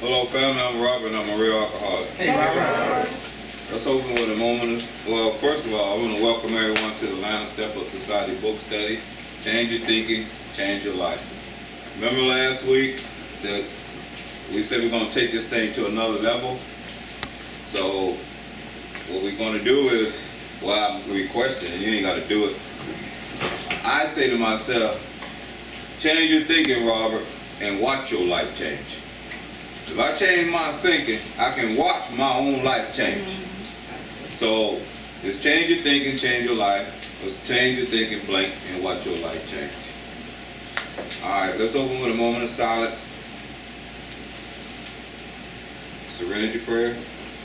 Hello, family. I'm Robert, and I'm a real alcoholic. Hey, Robert. Let's open with a moment. Well, first of all, I want to welcome everyone to the Atlanta Step Up Society book study. Change your thinking, change your life. Remember last week that we said we're going to take this thing to another level? So what we're going to do is, well, I'm requesting, and you ain't got to do it. I say to myself, change your thinking, Robert, and watch your life change. If I change my thinking, I can watch my own life change. So, just change your thinking, change your life. Just change your thinking, blink, and watch your life change. Alright, let's open with a moment of silence. Serenity prayer.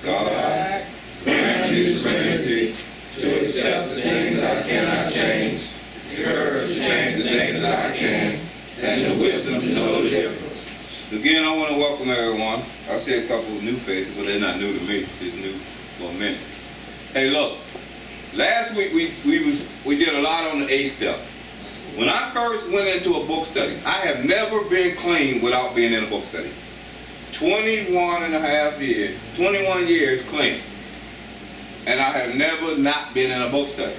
God, grant me serenity to accept the things I cannot change, the courage to change the things that I can, and the wisdom to know the difference. Again, I want to welcome everyone. I see a couple of new faces, but they're not new to me. It's new for a minute. Hey, look. Last week we did a lot on the 8th step. When I first went into a book study, I have never been clean without being in a book study. 21 years clean. And I have never not been in a book study.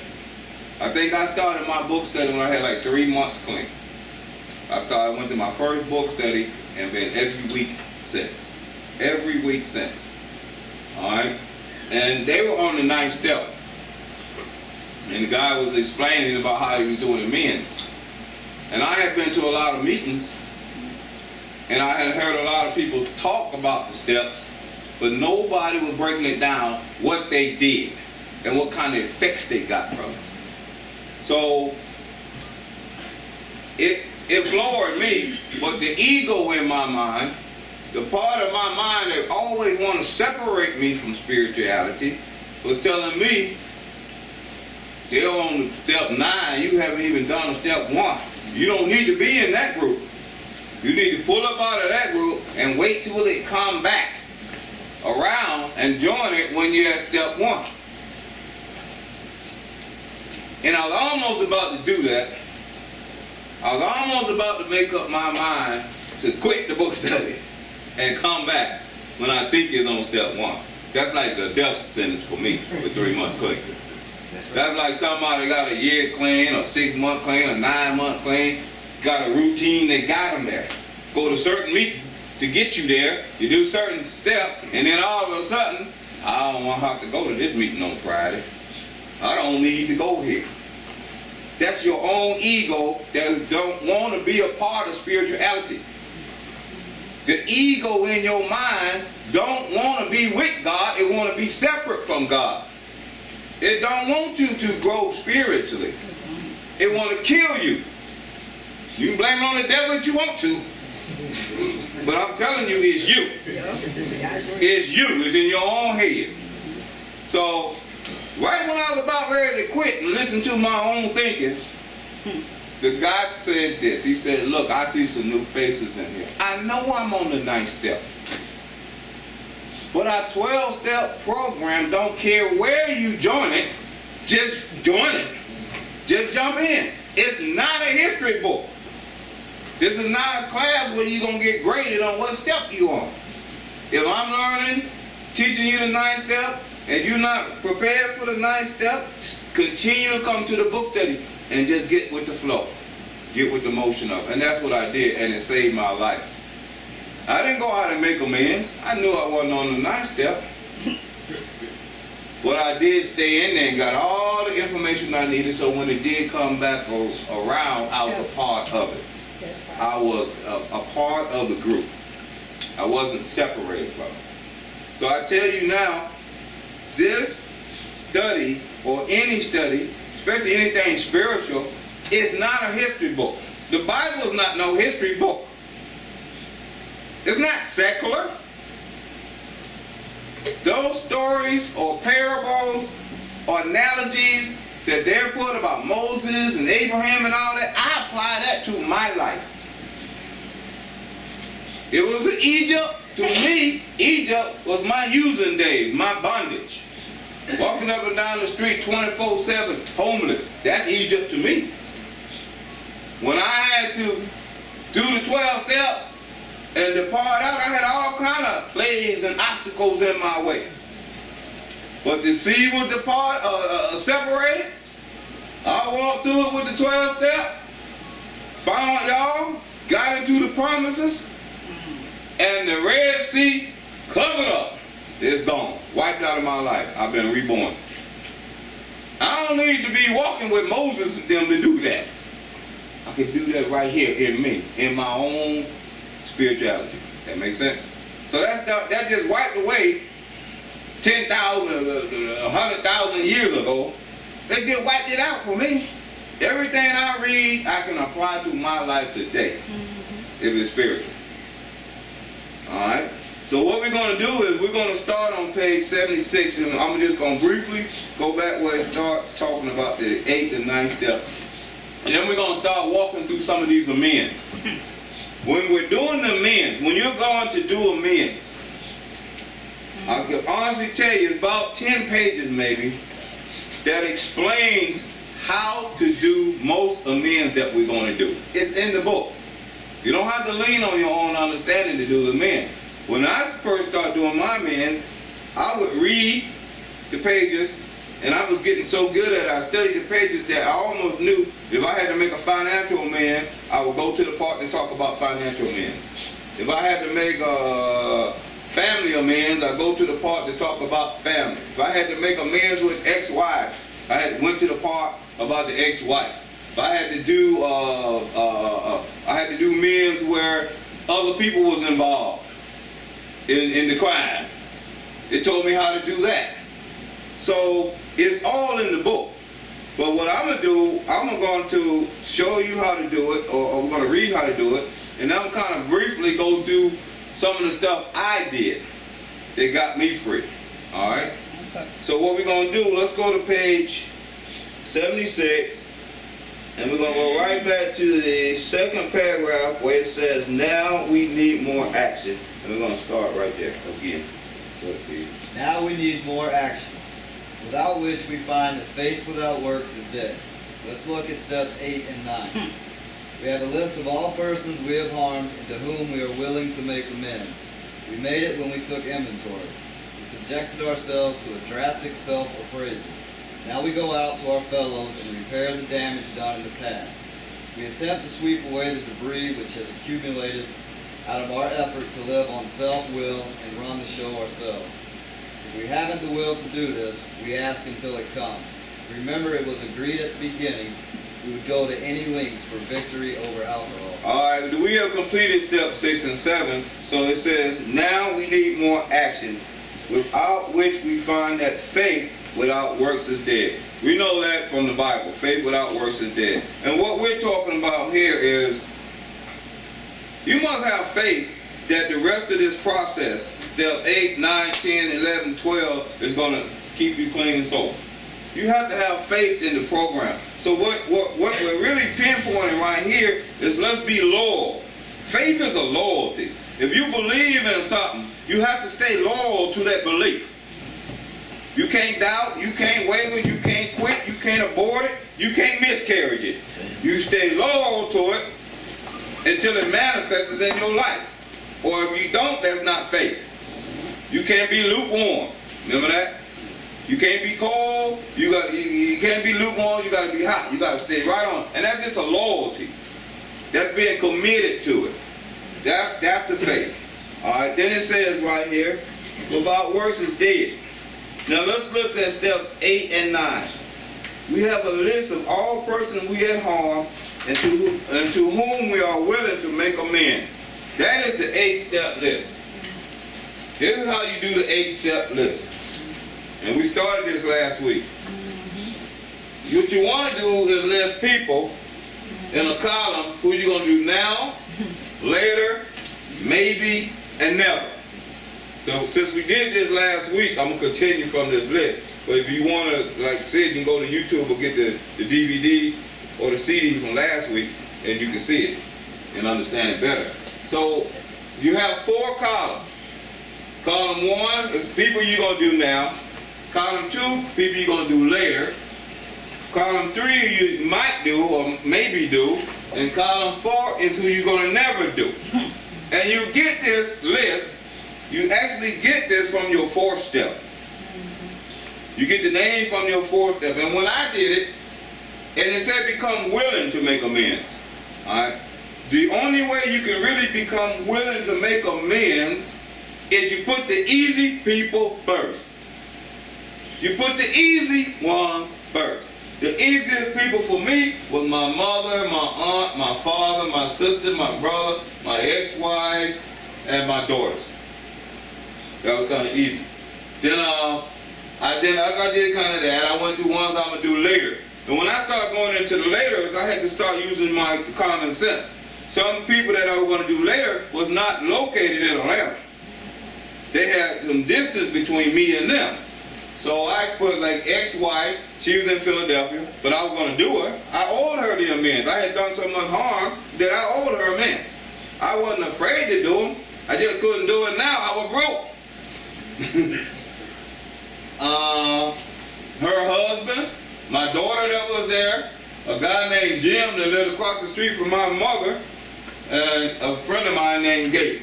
I think I started my book study when I had like 3 months clean. Went to my first book study and been every week since. Every week since. Alright? And they were on the 9th step. And the guy was explaining about how he was doing amends. And I had been to a lot of meetings, and I had heard a lot of people talk about the steps, but nobody was breaking it down what they did and what kind of effects they got from it. So it floored me, but the ego in my mind, the part of my mind that always want to separate me from spirituality, was telling me, they're on step 9, you haven't even done step 1. You don't need to be in that group. You need to pull up out of that group and wait till it come back around and join it when you're at step 1. And I was almost about to do that. I was almost about to make up my mind to quit the book study and come back when I think it's on step 1. That's like a death sentence for me with 3 months clean. That's like somebody got a year clean, or 6 month clean, or 9 month clean, got a routine that got them there. Go to certain meetings to get you there. You do certain steps, and then all of a sudden, I don't want to have to go to this meeting on Friday. I don't need to go here. That's your own ego that don't want to be a part of spirituality. The ego in your mind don't want to be with God. It want to be separate from God. It don't want you to grow spiritually. It want to kill you. You can blame it on the devil if you want to. But I'm telling you, it's you. It's you. It's in your own head. So, right when I was about ready to quit and listen to my own thinking, the guy said this. He said, look, I see some new faces in here. I know I'm on the 9th step. But our 12-step program don't care where you join it. Just join it. Just jump in. It's not a history book. This is not a class where you're going to get graded on what step you're on. If I'm learning, teaching you the 9th step, and you're not prepared for the 9th step, continue to come to the book study and just get with the flow. Get with the motion of it. And that's what I did, and it saved my life. I didn't go out and make amends. I knew I wasn't on the 9th step. But I did stay in there and got all the information I needed, so when it did come back around, I was a part of it. I was a part of the group. I wasn't separated from it. So I tell you now, this study, or any study, especially anything spiritual, is not a history book. The Bible is not no history book. It's not secular. Those stories or parables or analogies that they're put about Moses and Abraham and all that, I apply that to my life. It was in Egypt. To me, Egypt was my using days, my bondage. Walking up and down the street 24/7, homeless. That's Egypt to me. When I had to do the 12 steps, and depart out, I had all kind of plagues and obstacles in my way. But the seed was separated. I walked through it with the 12 step, found y'all, got into the promises, and the Red Sea covered up. It's gone, wiped out of my life. I've been reborn. I don't need to be walking with Moses and them to do that. I can do that right here in me, in my own spirituality. That makes sense? So that just wiped away 10,000, 100,000 years ago. They just wiped it out for me. Everything I read, I can apply to my life today, if it's spiritual. All right? So what we're going to do is we're going to start on page 76, and I'm just going to briefly go back where it starts talking about the 8th and 9th step. And then we're going to start walking through some of these amends. When we're doing the amends, when you're going to do amends, I can honestly tell you it's about 10 pages maybe that explains how to do most amends that we're going to do. It's in the book. You don't have to lean on your own understanding to do the amends. When I first started doing my amends, I would read the pages, and I was getting so good at it, I studied the pages that I almost knew if I had to make a financial amend, I would go to the part to talk about financial amends. If I had to make a family amends, I go to the part to talk about family. If I had to make amends with ex-wife, I went to the part about the ex-wife. If I had to do amends where other people was involved in the crime, it told me how to do that. So it's all in the book. But what I'm going to do, I'm going to show you how to do it, or we're going to read how to do it, and I'm kind of briefly go through some of the stuff I did that got me free. All right? Okay. So what we're going to do, let's go to page 76, and we're going to go right back to the second paragraph where it says, now we need more action. And we're going to start right there again. Let's see. Now we need more action, without which we find that faith without works is dead. Let's look at steps 8 and 9. We have a list of all persons we have harmed and to whom we are willing to make amends. We made it when we took inventory. We subjected ourselves to a drastic self-appraisal. Now we go out to our fellows and repair the damage done in the past. We attempt to sweep away the debris which has accumulated out of our effort to live on self-will and run the show ourselves. If we haven't the will to do this, we ask until it comes. Remember, it was agreed at the beginning we would go to any lengths for victory over alcohol. All right, we have completed step 6 and 7. So it says, now we need more action, without which we find that faith without works is dead. We know that from the Bible. Faith without works is dead. And what we're talking about here is, you must have faith that the rest of this process, step 8, 9, 10, 11, 12, is going to keep you clean and sober. You have to have faith in the program. So what we're really pinpointing right here is, let's be loyal. Faith is a loyalty. If you believe in something, you have to stay loyal to that belief. You can't doubt, you can't waver, you can't quit, you can't abort it, you can't miscarriage it. You stay loyal to it until it manifests in your life. Or if you don't, that's not faith. You can't be lukewarm. Remember that? You can't be cold, you can't be lukewarm, you got to be hot. You got to stay right on. And that's just a loyalty. That's being committed to it. That's the faith. All right, then it says right here, without works is dead. Now let's look at step 8 and 9. We have a list of all persons we had harmed and to whom we are willing to make amends. That is the 8-step list. This is how you do the 8-step list. And we started this last week. What you want to do is list people in a column who you're going to do now, later, maybe, and never. So since we did this last week, I'm going to continue from this list. But if you want to, like I said, you can go to YouTube or get the DVD or the CD from last week, and you can see it and understand it better. So you have 4 columns. Column 1 is people you're going to do now. Column 2, people you're going to do later. Column 3, you might do or maybe do. And column 4 is who you're going to never do. And you get this list, you actually get this from your fourth step. You get the name from your fourth step. And when I did it, and it said become willing to make amends. Alright? The only way you can really become willing to make amends is you put the easy people first. You put the easy ones first. The easiest people for me was my mother, my aunt, my father, my sister, my brother, my ex-wife, and my daughters. That was kind of easy. Then I did kind of that. I went to ones I'm going to do later. And when I started going into the laters, I had to start using my common sense. Some people that I was going to do later was not located in Atlanta. They had some distance between me and them. So I put like ex-wife, she was in Philadelphia, but I was going to do her. I owed her the amends. I had done so much harm that I owed her amends. I wasn't afraid to do them. I just couldn't do it now. I was broke. Her husband, my daughter that was there, a guy named Jim that lived across the street from my mother, and a friend of mine named Gabe.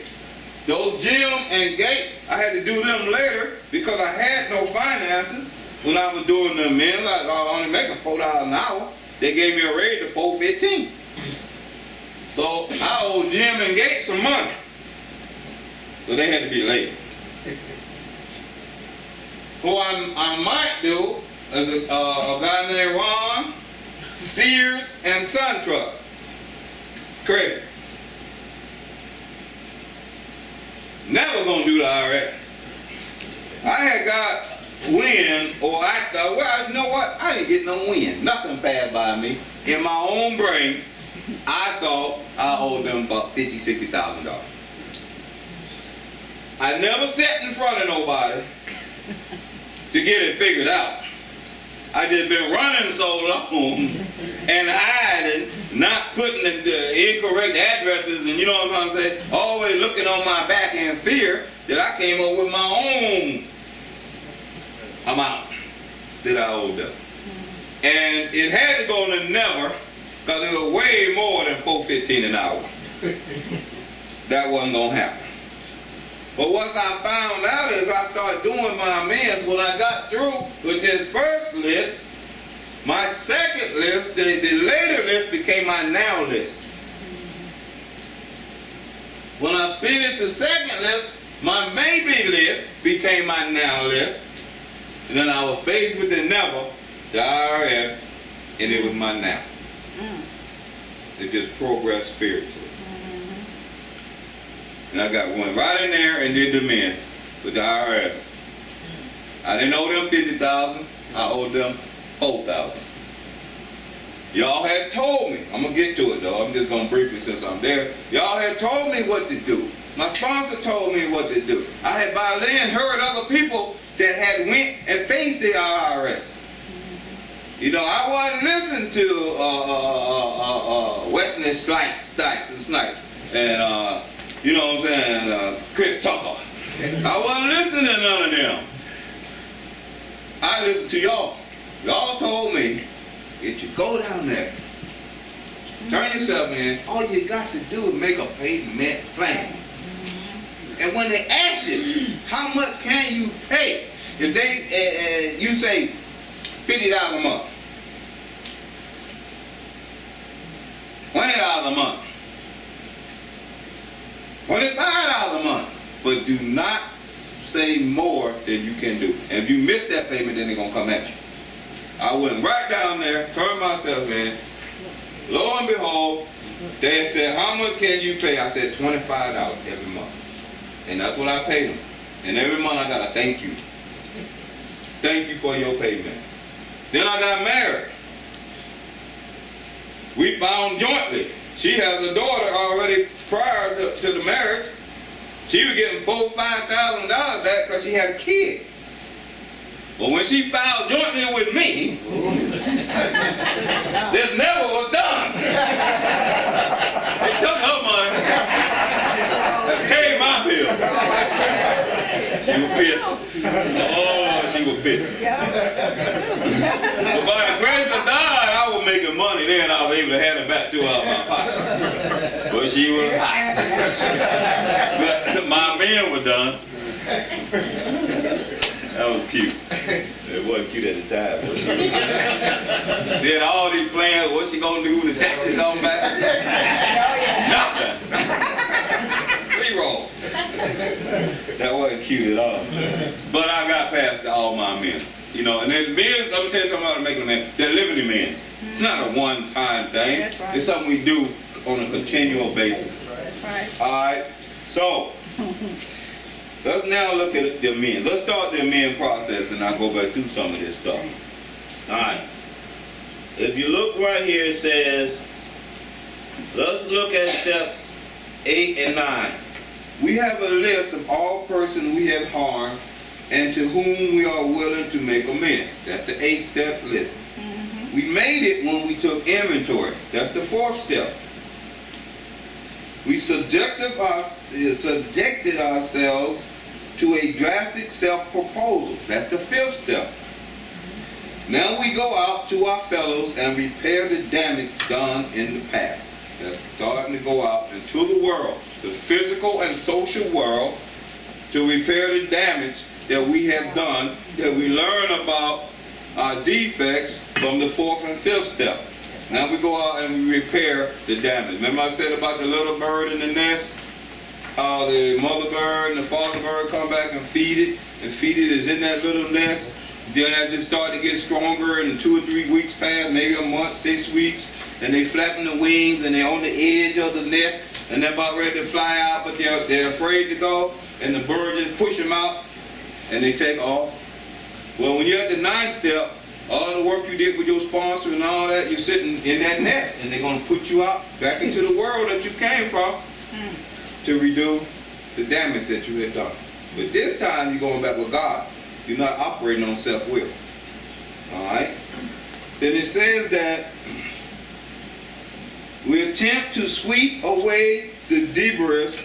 Those Jim and Gabe, I had to do them later because I had no finances when I was doing the amends. I was only making $4 an hour. They gave me a raise to $4.15. So I owed Jim and Gabe some money. So they had to be later. Who I might do is a guy named Ron, Sears and Sun Trust. Credit. Never gonna do the IRS. I had got wind, or I thought, well, you know what? I didn't get no wind. Nothing passed by me. In my own brain, I thought I owed them about $50,000, $60,000. I never sat in front of nobody to get it figured out. I just been running so long and hiding, not putting the incorrect addresses, and you know what I'm trying to say, always looking on my back in fear that I came up with my own amount that I owed them. And it had to go to never, because it was way more than $4.15 an hour. That wasn't going to happen. But once I found out is I started doing my amends. When I got through with this first list, my second list, the later list became my now list. When I finished the second list, my maybe list became my now list. And then I was faced with the never, the IRS, and it was my now. It just progressed spiritually. And I went right in there and did the men with the IRS. I didn't owe them $50,000. I owed them $4,000. Y'all had told me, I'm going to get to it though, I'm just going to briefly since I'm there. Y'all had told me what to do. My sponsor told me what to do. I had by then heard other people that had went and faced the IRS. You know, I wasn't listening to Wesley Snipes and you know what I'm saying, Chris Tucker. I wasn't listening to none of them. I listened to y'all. Y'all told me, if you go down there, turn yourself in, all you got to do is make a payment plan. And when they ask you, how much can you pay? If they, you say $50 a month, $20 a month, $25 a month, but do not say more than you can do. And if you miss that payment, then they're going to come at you. I went right down there, turned myself in. Lo and behold, they said, how much can you pay? I said, $25 every month. And that's what I paid them. And every month I got a thank you. Thank you for your payment. Then I got married. We found jointly. She has a daughter already prior to the marriage. She was getting $4,000, $5,000 back because she had a kid. But when she filed jointly with me, this never was done. They took her money and paid my bill. She was pissed. Oh, she was pissed. So by the grace of God, I was making money then. I was able to hand it back to her out of my pocket. Well, she was hot. But my men were done. That was cute. It wasn't cute at the time. Then all these plans, what's she gonna do when the taxes come back? Nothing. Zero. That wasn't cute at all. But I got past all my amends. You know, and then men's, I'm gonna tell you something about to make them amends. They're living amends. It's not a one-time thing. That's right. It's something we do on a continual basis. That's right. Alright? So, let's now look at the amends. Let's start the amend process and I'll go back through some of this stuff. Alright. If you look right here, it says, let's look at steps 8 and 9. We have a list of all persons we have harmed and to whom we are willing to make amends. That's the 8-step list. We made it when we took inventory. That's the 4th step. We subjected ourselves to a drastic self-proposal. That's the 5th step. Now we go out to our fellows and repair the damage done in the past. That's starting to go out into the world, the physical and social world, to repair the damage that we have done, that we learn about our defects from the 4th and 5th step. Now we go out and we repair the damage. Remember I said about the little bird in the nest? How the mother bird and the father bird come back and feed it, and feed it is in that little nest. Then as it starts to get stronger and 2 or 3 weeks pass, maybe a month, 6 weeks, and they flapping the wings and they're on the edge of the nest and they're about ready to fly out, but they're afraid to go, and the bird just push them out and they take off. Well, when you're at the 9th step, all the work you did with your sponsor and all that, you're sitting in that nest and they're going to put you out back into the world that you came from to redo the damage that you had done. But this time you're going back with God. You're not operating on self-will. Alright? Then it says that we attempt to sweep away the debris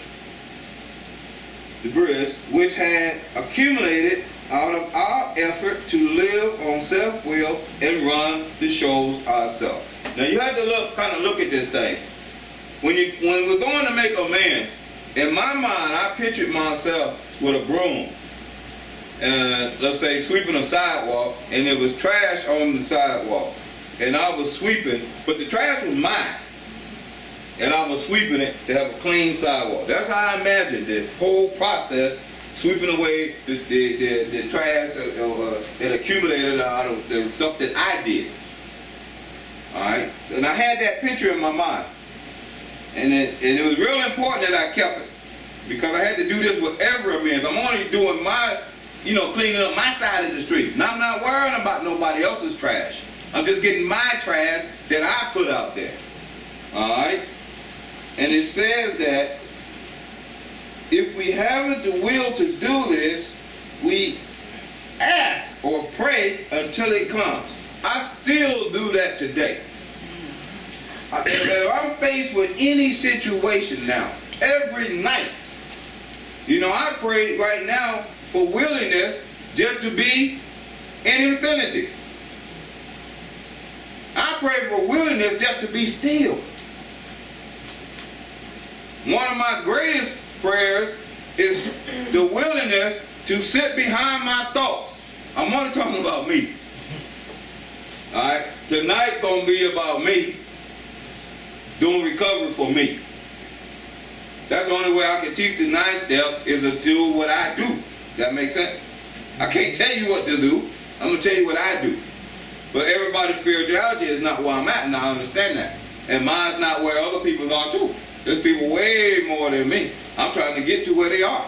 which had accumulated out of our effort to live on self-will and run the shows ourselves. Now you have to kind of look at this thing. When we're going to make amends, in my mind, I pictured myself with a broom, and let's say sweeping a sidewalk, and there was trash on the sidewalk, and I was sweeping, but the trash was mine, and I was sweeping it to have a clean sidewalk. That's how I imagined the whole process, sweeping away the trash that accumulated out of the stuff that I did. Alright? And I had that picture in my mind. And it was real important that I kept it, because I had to do this with every amends. I'm only doing my, cleaning up my side of the street. Now I'm not worrying about nobody else's trash. I'm just getting my trash that I put out there. Alright? And it says that if we haven't the will to do this, we ask or pray until it comes. I still do that today. If I'm faced with any situation now, every night, I pray right now for willingness just to be in infinity. I pray for willingness just to be still. One of my greatest prayers is the willingness to sit behind my thoughts. I'm only talking about me. Alright? Tonight gonna be about me doing recovery for me. That's the only way I can teach the 9th step, is to do what I do. That makes sense? I can't tell you what to do. I'm going to tell you what I do. But everybody's spirituality is not where I'm at, and I understand that. And mine's not where other people are too. There's people way more than me. I'm trying to get to where they are.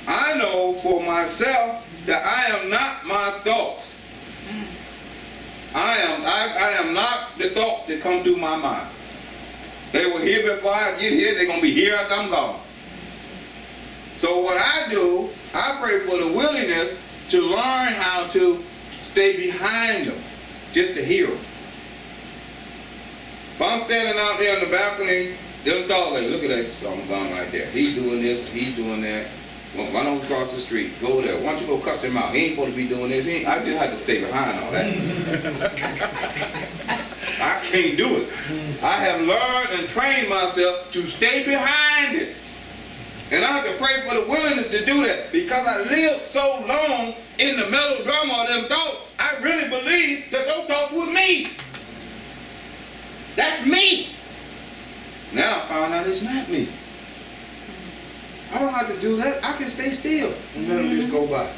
I know for myself that I am not my thoughts. I am not the thoughts that come through my mind. They were here before I get here. They're going to be here after I'm gone. So what I do, I pray for the willingness to learn how to stay behind them, just to hear them. If I'm standing out there on the balcony, them thoughts like, look at that something gone right there. He's doing this, he's doing that. Well, why don't we cross the street? Go there. Why don't you go cuss him out? He ain't supposed to be doing this. I just had to stay behind all that. I can't do it. I have learned and trained myself to stay behind it. And I have to pray for the willingness to do that, because I lived so long in the melodrama of them thoughts. I really believe that those thoughts were me. That's me. Now I found out it's not me. I don't have to do that. I can stay still and let them just go by.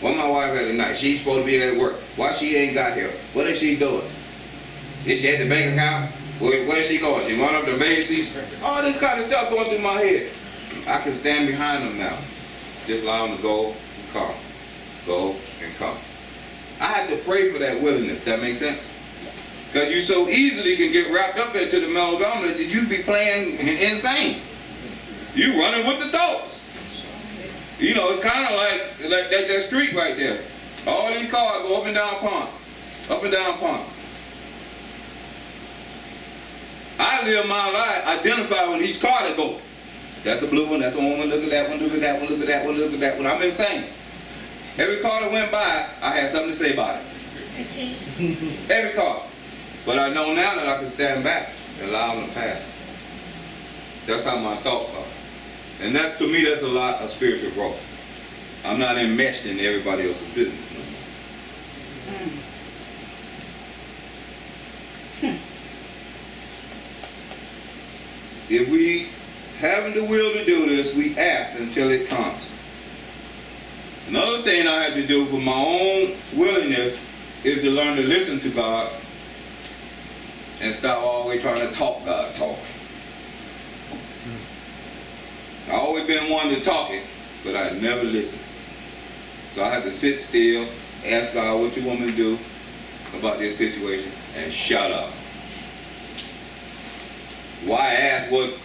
Well, my wife at the night, she's supposed to be at work. Why she ain't got here? What is she doing? Is she at the bank account? Where's she going? She run up to Macy's? All this kind of stuff going through my head. I can stand behind them now. Just allow them to go and come. Go and come. I have to pray for that willingness. That makes sense? Because you so easily can get wrapped up into the melodrama that you be playing insane. You running with the thoughts. You know, it's kind of like that street right there. All these cars go up and down Ponce. Up and down Ponce. I live my life, identify with each car that go. That's the blue one, that's the one, look at that one, look at that one, look at that one, look at that one. I'm insane. Every car that went by, I had something to say about it. Every car. But I know now that I can stand back and allow them to pass. That's how my thoughts are. And that's, to me, that's a lot of spiritual growth. I'm not enmeshed in everybody else's business no more. If we haven't the will to do this, we ask until it comes. Another thing I have to do for my own willingness is to learn to listen to God and stop always trying to talk God talk. I've always been one to talk it, but I never listen. So I have to sit still, ask God what you want me to do about this situation, and shut up. Why ask what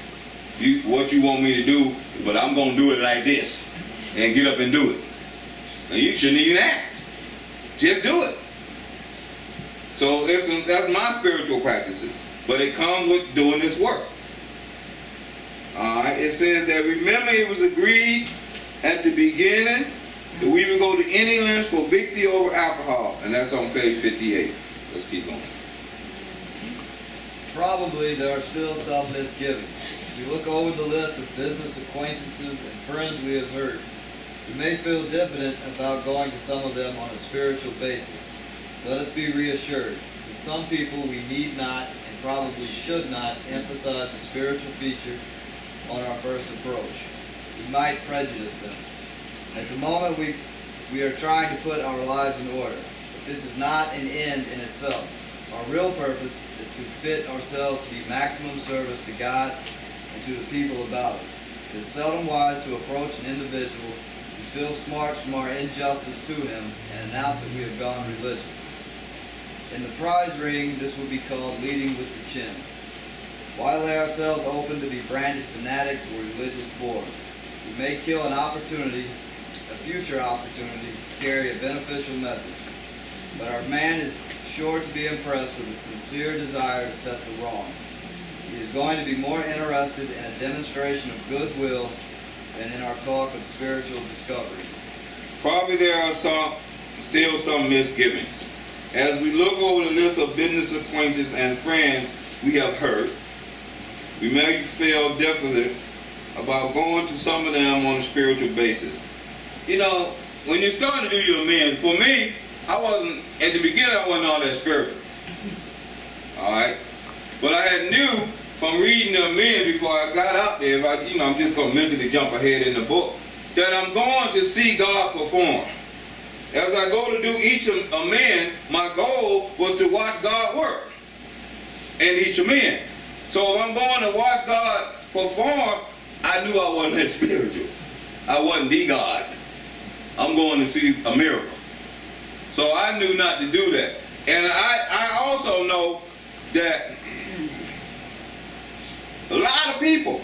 you want me to do, but I'm going to do it like this, and get up and do it. And you shouldn't even ask. Just do it. So that's my spiritual practices. But it comes with doing this work. Alright, it says that remember it was agreed at the beginning that we would go to any length for victory over alcohol. And that's on page 58. Let's keep going. Probably there are still some misgivings. If you look over the list of business acquaintances and friends we have heard, you may feel diffident about going to some of them on a spiritual basis. Let us be reassured. Since some people we need not and probably should not emphasize the spiritual feature on our first approach. We might prejudice them. At the moment we are trying to put our lives in order. But this is not an end in itself. Our real purpose is to fit ourselves to be maximum service to God and to the people about us. It is seldom wise to approach an individual who still smarts from our injustice to him and announce that we have gone religious. In the prize ring, this would be called leading with the chin. Why lay ourselves open to be branded fanatics or religious bores? We may kill an opportunity, a future opportunity, to carry a beneficial message. But our man is sure to be impressed with a sincere desire to set the wrong. He is going to be more interested in a demonstration of goodwill than in our talk of spiritual discoveries. Probably there are still some misgivings. As we look over the list of business acquaintances and friends we have heard, we may feel diffident about going to some of them on a spiritual basis. You know, when you start to do your amends, for me, at the beginning I wasn't all that spiritual. Alright? But I knew from reading the amends before I got out there, I'm just going to mentally jump ahead in the book, that I'm going to see God perform. As I go to do each amend, my goal was to watch God work in each amend. So if I'm going to watch God perform, I knew I wasn't that spiritual. I wasn't the God. I'm going to see a miracle. So I knew not to do that. And I also know that a lot of people,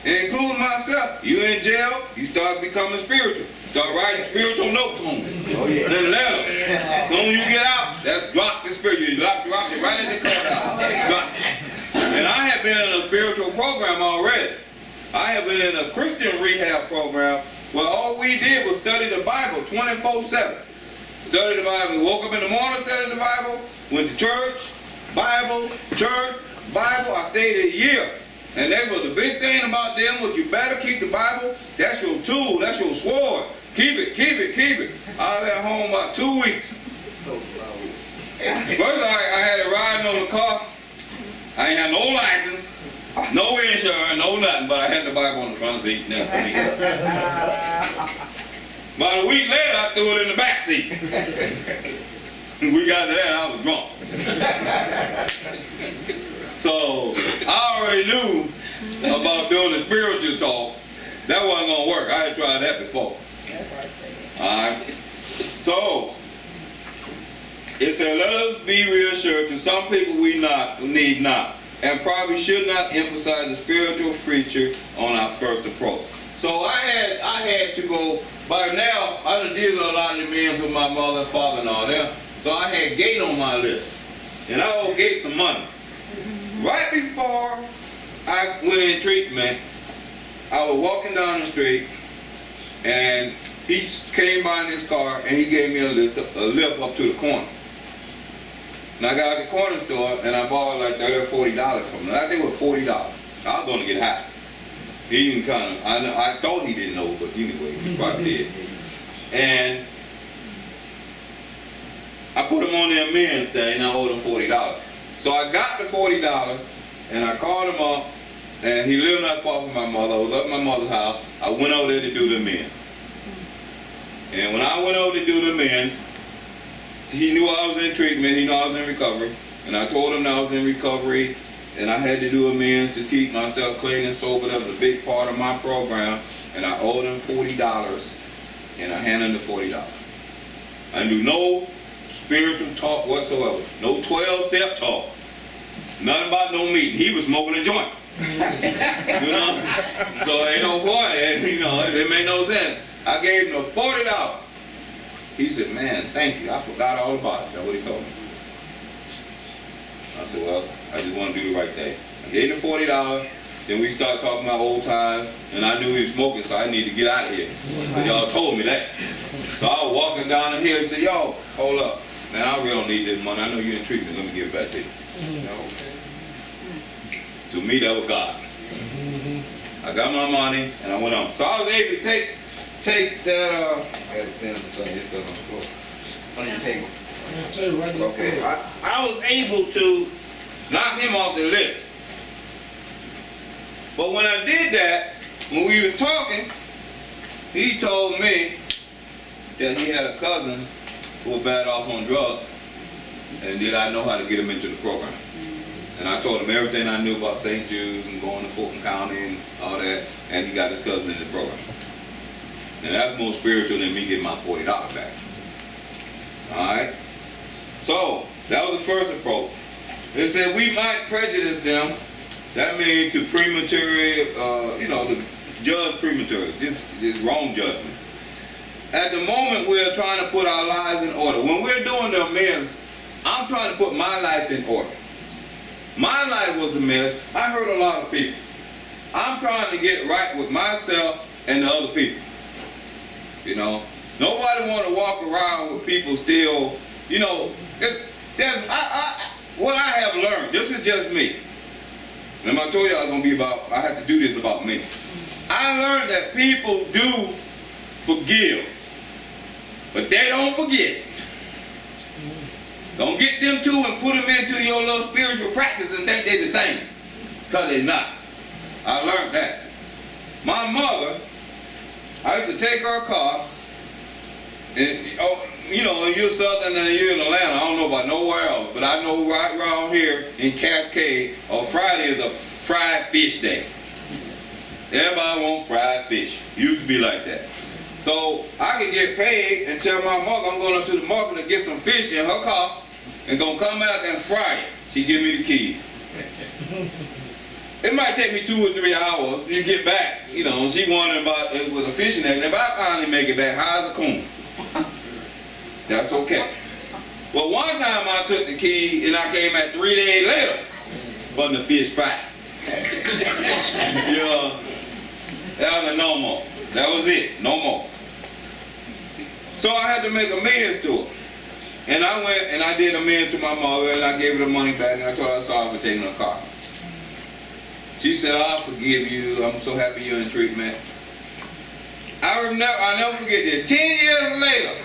including myself, you in jail, you start becoming spiritual. Start writing spiritual notes on it. Oh, yeah. Then letters. As soon as you get out, that's drop the spiritual. You drop it right in the courthouse. And I have been in a spiritual program already. I have been in a Christian rehab program where all we did was study the Bible 24/7. studied the Bible. We woke up in the morning, studied the Bible, went to church, Bible, church, Bible. I stayed a year. And that was the big thing about them was you better keep the Bible. That's your tool. That's your sword. Keep it, keep it, keep it. I was at home about 2 weeks. First I had it riding on the car. I ain't had no license, no insurance, no nothing, but I had the Bible on the front seat. About a week later, I threw it in the back seat. We got to that, I was drunk. So I already knew about doing the spiritual talk. That wasn't going to work. I had tried that before. Alright. So it said, let us be reassured, to some people we need not, and probably should not emphasize the spiritual feature on our first approach. So I had to go, by now, I done did a lot of the men for my mother and father and all them. So I had Gate on my list. And I owed Gate some money. Right before I went in treatment, I was walking down the street, and he came by in his car, and he gave me a lift up to the corner. And I got at the corner store, and I borrowed like $30 or $40 from him. I think it was $40. I was going to get high. He even kind of, I thought he didn't know, but anyway, he probably did. And I put him on the amends thing, and I owed him $40. So I got the $40, and I called him up, and he lived not far from my mother. I was up at my mother's house. I went over there to do the amends. And when I went over to do the amends, he knew I was in treatment, he knew I was in recovery, and I told him that I was in recovery, and I had to do amends to keep myself clean and sober. That was a big part of my program, and I owed him $40, and I handed him the $40. I do no spiritual talk whatsoever, no 12-step talk, nothing about no meeting. He was smoking a joint, you know, so ain't no point, you know, it made no sense. I gave him the $40. He said, man, thank you. I forgot all about it. That's what he told me. I said, well, I just want to do the right thing. I gave him the $40. Then we started talking about old times. And I knew he was smoking, so I needed to get out of here. But y'all told me that. So I was walking down the hill and said, yo, hold up. Man, I really don't need this money. I know you're in treatment. Let me give it back to you. To me, that was God. I got my money, and I went on. So I was able to take that, I had a pen on the floor. On your table. Okay, I was able to knock him off the list. But when I did that, when we was talking, he told me that he had a cousin who was bad off on drugs, and did I know how to get him into the program. And I told him everything I knew about St. Jude's and going to Fulton County and all that, and he got his cousin in the program. And that's more spiritual than me getting my $40 back. Alright? So, that was the first approach. It said we might prejudice them. That means to prematurely, to judge prematurely. This wrong judgment. At the moment, we're trying to put our lives in order. When we're doing the amends, I'm trying to put my life in order. My life was a mess. I hurt a lot of people. I'm trying to get right with myself and the other people. You know, nobody want to walk around with people still, you know, what I have learned, this is just me. And I told you I had to do this about me. I learned that people do forgive, but they don't forget. Don't get them too and put them into your little spiritual practice and think they're the same, because they're not. I learned that. My mother, I used to take her car, and you're Southern and you're in Atlanta. I don't know about nowhere else, but I know right around here in Cascade, on Friday is a fried fish day. Everybody wants fried fish. Used to be like that. So I could get paid and tell my mother I'm going up to the market to get some fish in her car and gonna come back and fry it. She give me the key. It might take me 2 or 3 hours. You get back, she wondering about it with a fish and everything, but I finally make it back high as a coon. That's okay. Well, one time I took the key and I came back 3 days later from the fish fry. That was a no more. That was it. No more. So I had to make amends to her. And I went and I did amends to my mother, and I gave her the money back, and I told her sorry for taking her car. She said, I'll forgive you. I'm so happy you're in treatment. I'll never forget this. 10 years later,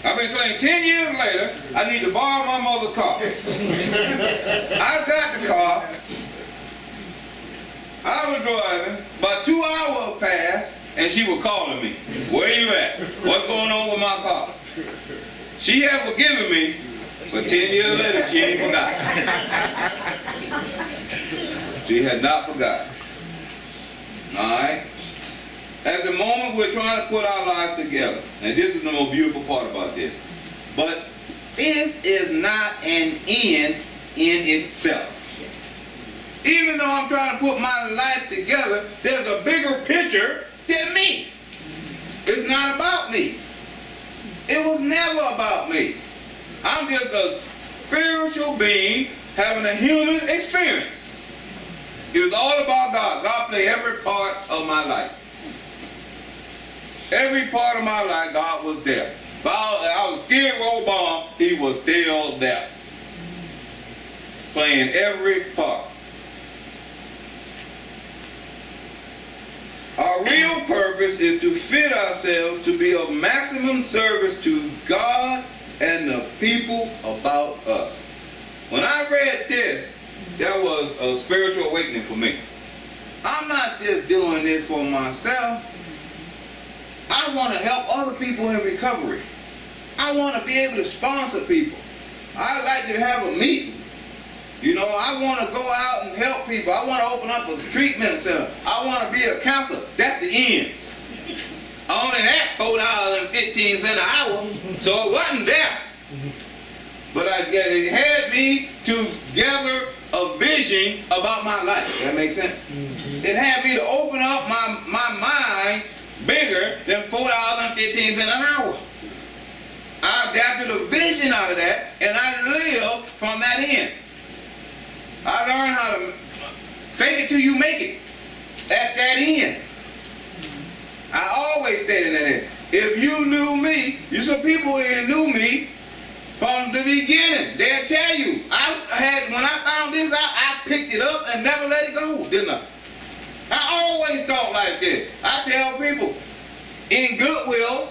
I've been claiming 10 years later, I need to borrow my mother's car. I got the car. I was driving. About 2 hours passed, and she was calling me. Where you at? What's going on with my car? She had forgiven me, but 10 years later, she ain't forgot. She had not forgotten. Alright? At the moment, we're trying to put our lives together. And this is the most beautiful part about this. But this is not an end in itself. Even though I'm trying to put my life together, there's a bigger picture than me. It's not about me. It was never about me. I'm just a spiritual being having a human experience. It was all about God. God played every part of my life. Every part of my life, God was there. If I was scared roll bomb, He was still there. Playing every part. Our real purpose is to fit ourselves to be of maximum service to God and the people about us. When I read this, that was a spiritual awakening for me. I'm not just doing this for myself. I want to help other people in recovery. I want to be able to sponsor people. I like to have a meeting. You know, I want to go out and help people. I want to open up a treatment center. I want to be a counselor. That's the end. Only that $4.15 an hour, so it wasn't there. But it had me to gather a vision about my life. That makes sense? It had me to open up my mind bigger than $4.15 an hour. I adapted a vision out of that, and I lived from that end. I learned how to fake it till you make it at that end. I always stayed in that end. If you knew me, some people here knew me from the beginning. They'll tell you. When I found this out, I picked it up and never let it go, didn't I? I always thought like this. I tell people, in Goodwill,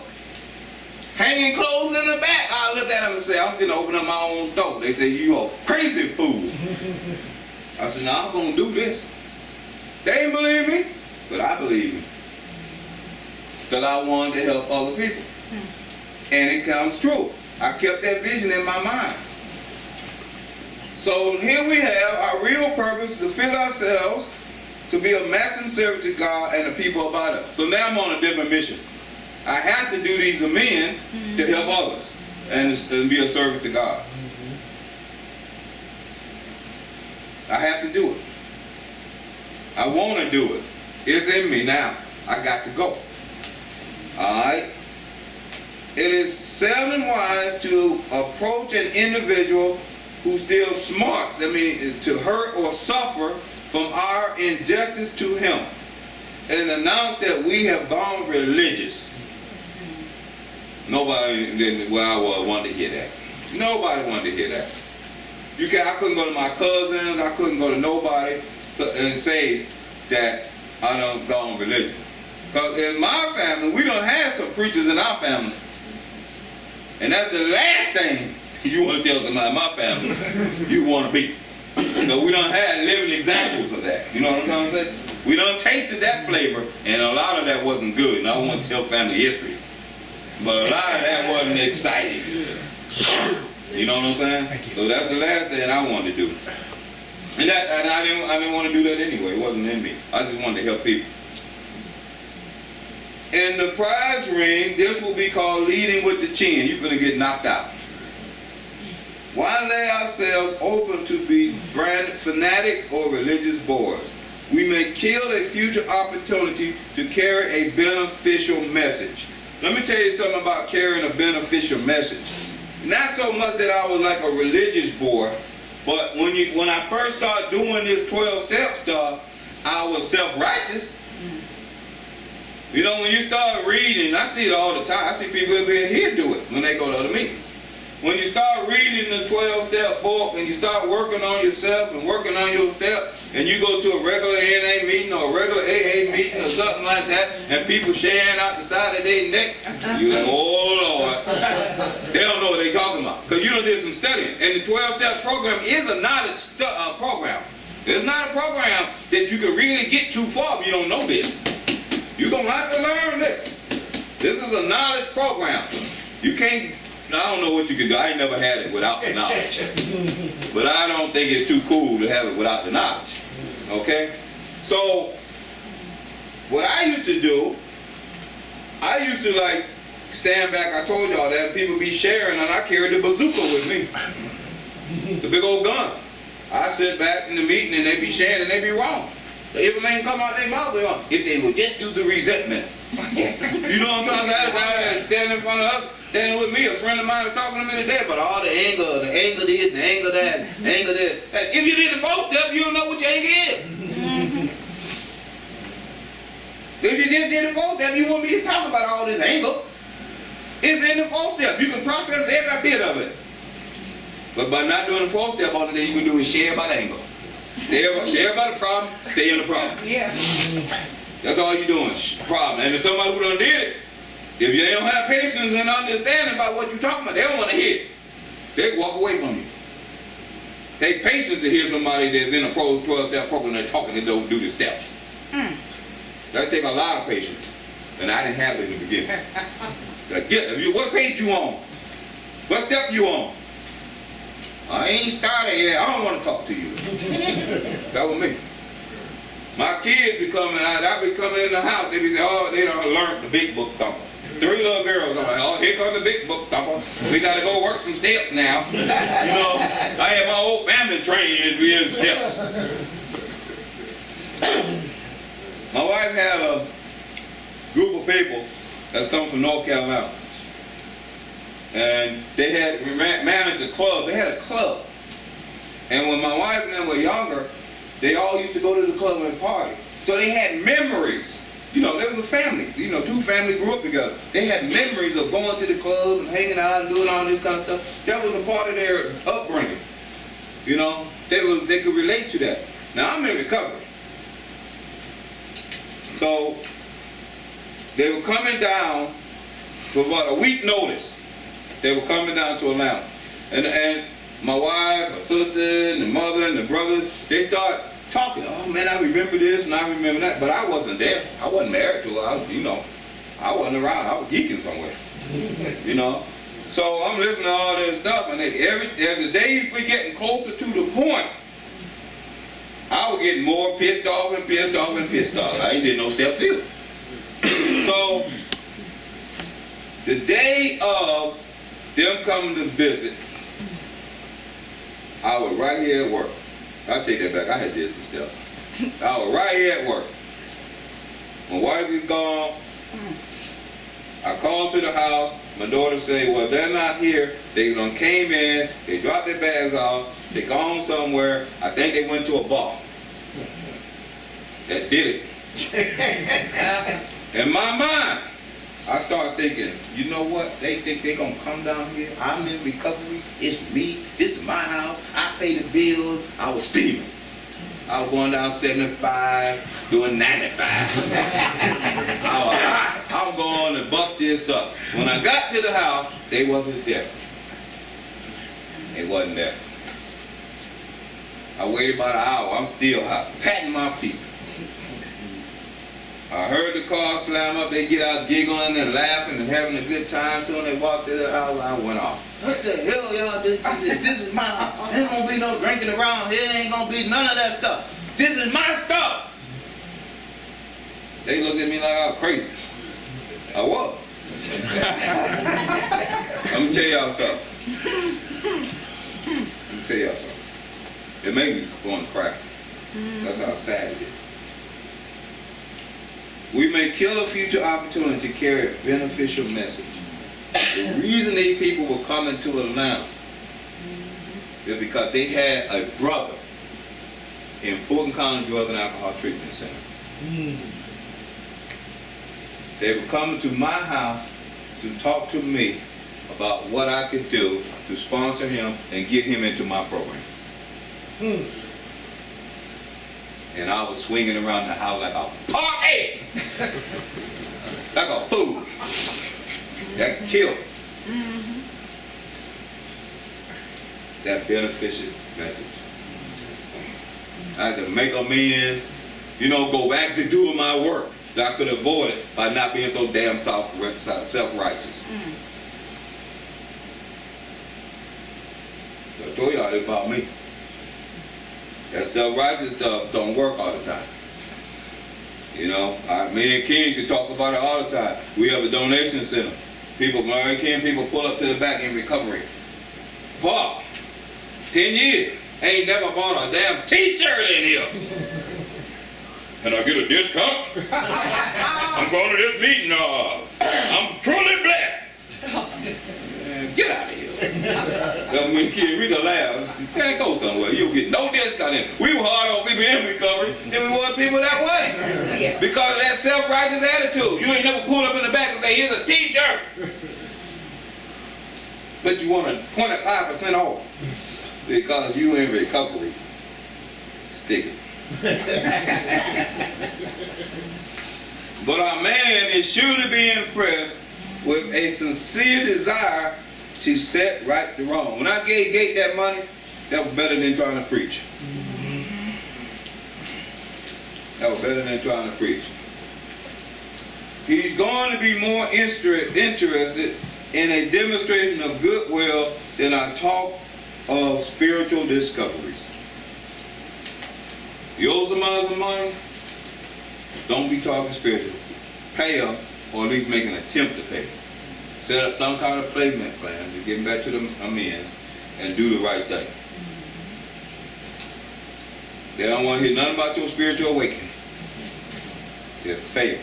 hanging clothes in the back, I look at them and say, I'm going to open up my own store. They say, you a crazy fool. I said, no, I'm going to do this. They didn't believe me, but I believe me. Because I wanted to help other people. And it comes true. I kept that vision in my mind. So here we have our real purpose to fit ourselves to be a maximum service to God and the people about us. So now I'm on a different mission. I have to do these amends to help others and be a service to God. I have to do it. I want to do it. It's in me now. I got to go. Alright? It is seldom wise to approach an individual who still smarts, to hurt or suffer from our injustice to him and announce that we have gone religious. Nobody where I was wanted to hear that. Nobody wanted to hear that. I couldn't go to my cousins, I couldn't go to nobody and say that I done gone religious. Because in my family, we done had some preachers in our family. And that's the last thing you want to tell somebody in my family you want to be. So we done had living examples of that. You know what I'm trying to say? We done tasted that flavor, and a lot of that wasn't good. And I don't want to tell family history. But a lot of that wasn't exciting. You know what I'm saying? So that's the last thing I wanted to do. And I didn't want to do that anyway. It wasn't in me. I just wanted to help people. In the prize ring, this will be called leading with the chin. You're going to get knocked out. Why lay ourselves open to be branded fanatics or religious bores? We may kill a future opportunity to carry a beneficial message. Let me tell you something about carrying a beneficial message. Not so much that I was like a religious bore, but when I first started doing this 12-step stuff, I was self-righteous. You know, when you start reading, I see it all the time. I see people up here do it when they go to other meetings. When you start reading the 12-step book and you start working on yourself and working on your steps, and you go to a regular NA meeting or a regular AA meeting or something like that, and people sharing out the side of their neck, you're like, oh Lord. They don't know what they're talking about because you done did some studying. And the 12-step program is a knowledge program. It's not a program that you can really get too far if you don't know this. You're going to have to learn this. This is a knowledge program. You can't, I don't know what you can do. I ain't never had it without the knowledge. But I don't think it's too cool to have it without the knowledge. Okay? So, what I used to do, I used to like stand back, I told y'all that, people be sharing, and I carried the bazooka with me. The big old gun. I sit back in the meeting and they be sharing and they be wrong. If a man come out their mouth, they wrong. If they would just do the resentments. You know what I'm talking about? Standing in front of us, standing with me, a friend of mine was talking to me today about all the anger this, the anger that, the anger that. If you did the 4th step, you don't know what your anger is. If you just did the 4th step, you wouldn't be talking about all this anger. It's in the 4th step. You can process every bit of it. But by not doing the 4th step, all the day you can do is share about anger. Share about the problem, stay in the problem. Yeah. That's all you're doing, problem. And if somebody who done did it, if you don't have patience and understanding about what you're talking about, they don't want to hear it. They walk away from you. Take patience to hear somebody that's in a 12-step program and talking and don't do the steps. That take a lot of patience. And I didn't have it in the beginning. What page you on? What step you on? I ain't started yet. I don't want to talk to you. That was me. My kids be coming out. I be coming in the house. They be saying, oh, they done learned the big book thumper. 3 little girls. I'm like, oh, here comes the big book thumper. We got to go work some steps now. You know, I had my whole family trained in being steps. My wife had a group of people that's come from North Carolina. And they had managed a club. They had a club. And when my wife and them were younger, they all used to go to the club and party. So they had memories. You know, they was a family. You know, 2 families grew up together. They had memories of going to the club and hanging out and doing all this kind of stuff. That was a part of their upbringing. You know, they could relate to that. Now, I'm in recovery. So, they were coming down for about a week notice. They were coming down to Atlanta. And my wife, her sister, and the mother, and the brother, they start talking. Oh man, I remember this and I remember that. But I wasn't there. I wasn't married to her. I wasn't around. I was geeking somewhere. You know. So I'm listening to all this stuff, and as the days were getting closer to the point, I was getting more pissed off and pissed off and pissed off. I ain't did no steps either. So the day of them coming to visit, I was right here at work. I'll take that back. I had did some stuff. I was right here at work. My wife is gone. I called to the house. My daughter said, well, they're not here. They done came in. They dropped their bags off. They gone somewhere. I think they went to a bar. That did it. In my mind, I started thinking, you know what? They think they're going to come down here. I'm in recovery. It's me. This is my house. I pay the bills. I was stealing. I was going down 75, doing 95. I was going to bust this up. When I got to the house, they wasn't there. They wasn't there. I waited about an hour. I'm still patting my feet. I heard the car slam up. They get out giggling and laughing and having a good time. Soon they walked to the house, I went off. What the hell y'all do? This is my house. Ain't gonna be no drinking around here. Ain't gonna be none of that stuff. This is my stuff. They looked at me like I was crazy. I was. I'm gonna tell y'all something. It made me want to cry. That's how sad it is. We may kill a future opportunity to carry a beneficial message. The reason these people were coming to Atlanta is because they had a brother in Fulton County Drug and Alcohol Treatment Center. They were coming to my house to talk to me about what I could do to sponsor him and get him into my program. And I was swinging around the house like a party, like a fool. That killed that beneficial message. I had to make amends, go back to doing my work that I could avoid it by not being so damn self-righteous. I told y'all this about me. That self-righteous stuff don't work all the time. Me and King should talk about it all the time. We have a donation center. People pull up to the back in recovery. Bob, 10 years, ain't never bought a damn t-shirt in here. Can I get a discount? I'm going to this meeting. I'm truly blessed. Get out of here. Me and Kid, we can laugh. You can't go somewhere. You'll get no discount in. We were hard on people in recovery and we want people that way. Because of that self-righteous attitude. You ain't never pulled up in the back and say, here's a t-shirt. But you want a 25% off because you in recovery. Stick it. But our man is sure to be impressed with a sincere desire to set right the wrong. When I gave Gate that money, that was better than trying to preach. That was better than trying to preach. He's going to be more interested in a demonstration of goodwill than our talk of spiritual discoveries. You owe somebody some money? Don't be talking spiritual. Pay them, or at least make an attempt to pay. Set up some kind of payment plan to get back to the amends and do the right thing. They don't want to hear nothing about your spiritual awakening. Just fail.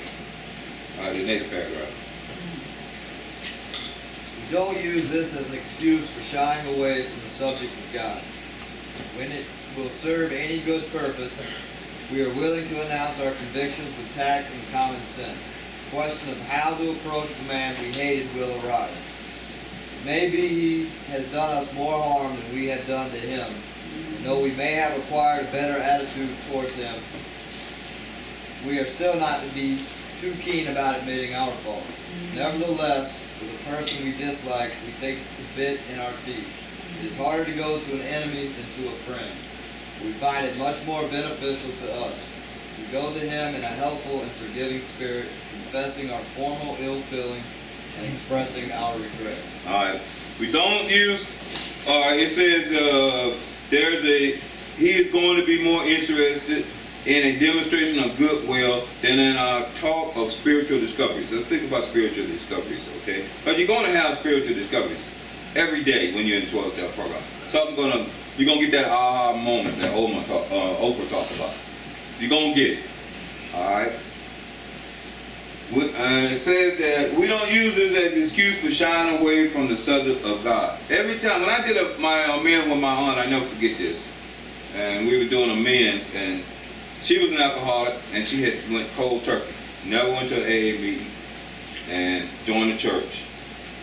All right, the next paragraph. Don't use this as an excuse for shying away from the subject of God. When it will serve any good purpose, we are willing to announce our convictions with tact and common sense. The question of how to approach the man we hated will arise. Maybe he has done us more harm than we have done to him, and though we may have acquired a better attitude towards him, we are still not to be too keen about admitting our faults. Nevertheless, with a person we dislike, we take the bit in our teeth. It is harder to go to an enemy than to a friend. We find it much more beneficial to us. We go to him in a helpful and forgiving spirit, confessing our former ill feeling and expressing our regret. All right. We don't use, it says, he is going to be more interested in a demonstration of goodwill than in our talk of spiritual discoveries. Let's think about spiritual discoveries, okay? Because you're going to have spiritual discoveries every day when you're in the 12-step program. You're going to get that aha moment that Oprah talked about. You're going to get it. All right? And it says that we don't use this as an excuse for shying away from the subject of God. Every time, when I did my amends with my aunt, I never forget this. And we were doing amends, and she was an alcoholic, and she went cold turkey. Never went to an AA meeting and joined the church.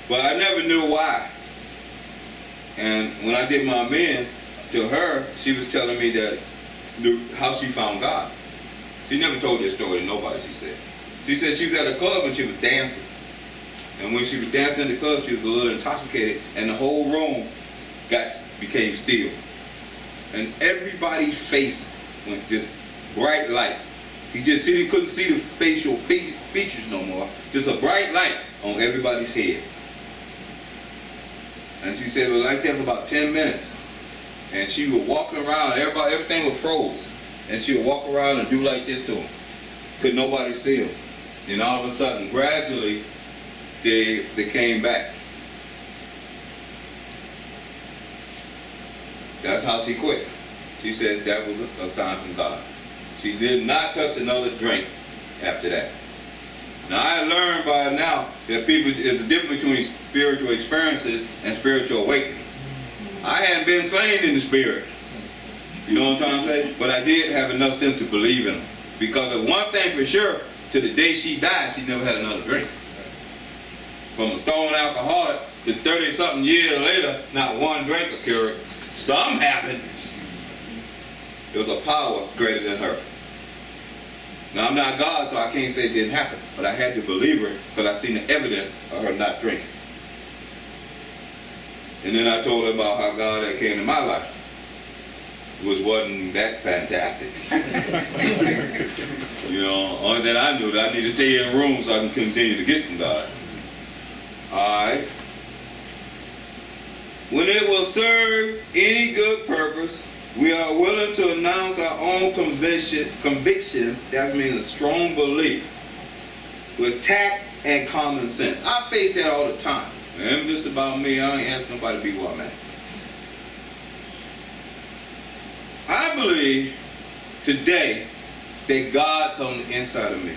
But I never knew why. And when I did my amends to her, she was telling me that how she found God. She never told this story to nobody, she said. She said she was at a club and she was dancing. And when she was dancing in the club, she was a little intoxicated, and the whole room became still. And everybody's face went just bright light. He couldn't see the facial features no more. Just a bright light on everybody's head. And she said it was like that for about 10 minutes. And she was walking around, everything was froze. And she would walk around and do like this to him. Could nobody see him. And all of a sudden, gradually, they came back. That's how she quit. She said that was a sign from God. She did not touch another drink after that. Now I learned by now that there's a difference between spiritual experiences and spiritual awakening. I hadn't been slain in the spirit. You know what I'm trying to say? But I did have enough sense to believe in them. Because of one thing for sure, to the day she died, she never had another drink. From a stone alcoholic to 30-something years later, not one drink occurred. Something happened. There was a power greater than her. Now, I'm not God, so I can't say it didn't happen. But I had to believe her because I seen the evidence of her not drinking. And then I told her about how God had came in my life. Wasn't that fantastic. You know, only that I knew that I need to stay in a room so I can continue to get some God. Alright. When it will serve any good purpose, we are willing to announce our own convictions, that means a strong belief, with tact and common sense. I face that all the time. It ain't just about me. I ain't asking nobody to be what I'm at. I believe today that God's on the inside of me.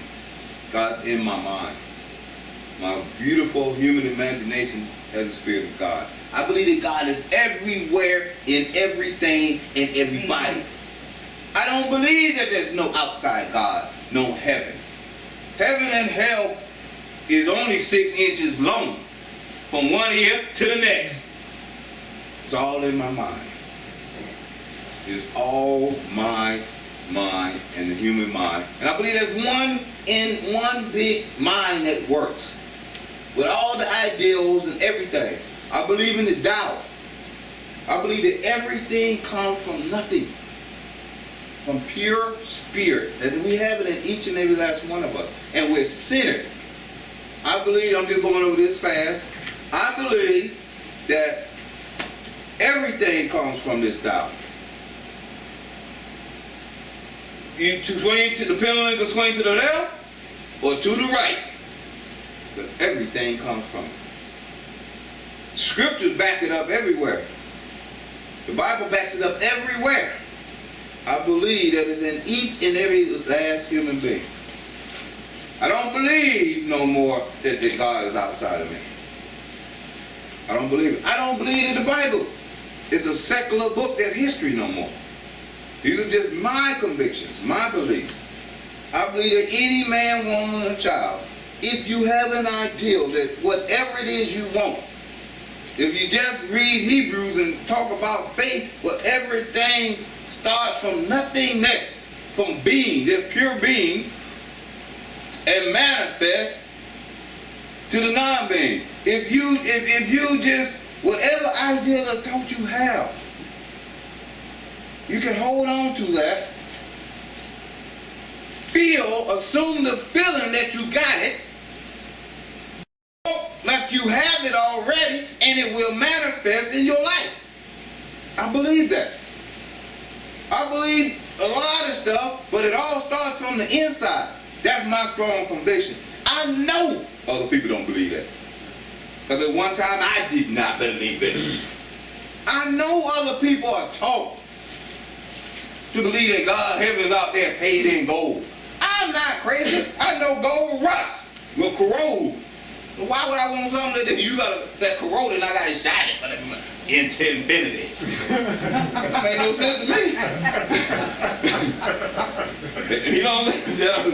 God's in my mind. My beautiful human imagination has the Spirit of God. I believe that God is everywhere, in everything, and everybody. I don't believe that there's no outside God, no heaven. Heaven and hell is only 6 inches long, from one ear to the next. It's all in my mind. It's all my mind and the human mind. And I believe there's one big mind that works with all the ideals and everything. I believe in the Tao. I believe that everything comes from nothing, from pure spirit, that we have it in each and every last one of us, and we're centered. I believe, I'm just going over this fast, I believe that everything comes from this Tao. You swing to the pendulum, can swing to the left or to the right, but everything comes from it. Scriptures back it up everywhere. The Bible backs it up everywhere. I believe that it's in each and every last human being. I don't believe no more that God is outside of me. I don't believe it. I don't believe in the Bible. It's a secular book that's history no more. These are just my convictions, my beliefs. I believe that any man, woman, or child, if you have an ideal that whatever it is you want, if you just read Hebrews and talk about faith, well, everything starts from nothingness, from being, just pure being, and manifests to the non-being. If you just, whatever ideal or thought you have, you can hold on to that, assume the feeling that you got it, like you have it already, and it will manifest in your life. I believe that. I believe a lot of stuff, but it all starts from the inside. That's my strong conviction. I know other people don't believe that, because at one time I did not believe it. I know other people are taught to believe that God, heaven is out there paid in gold. I'm not crazy. I know gold rust will corrode. Why would I want something that you got that corroded and I got to shine it for the infinity? That made no sense to me. You know, I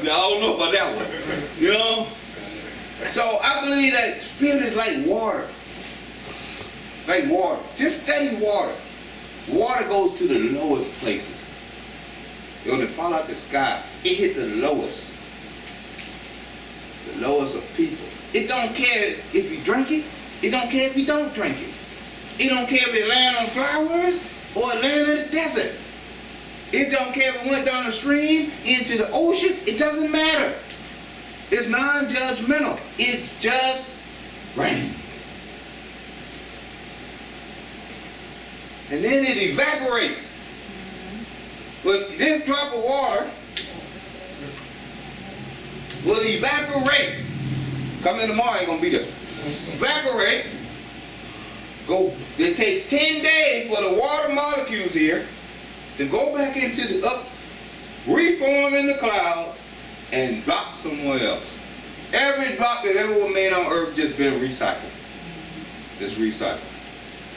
don't know about that one. You know? So I believe that spirit is like water. Like water. Just study water. Water goes to the lowest places. When it fall out the sky, it hit the lowest of people. It don't care if you drink it. It don't care if you don't drink it. It don't care if it land on flowers or it land in the desert. It don't care if it went down the stream into the ocean. It doesn't matter. It's non-judgmental. It just rains. And then it evaporates. But this drop of water will evaporate. Come in tomorrow, ain't gonna be there. Evaporate. Go. It takes 10 days for the water molecules here to go back into the reform in the clouds and drop somewhere else. Every drop that ever was made on earth just been recycled. Just recycled.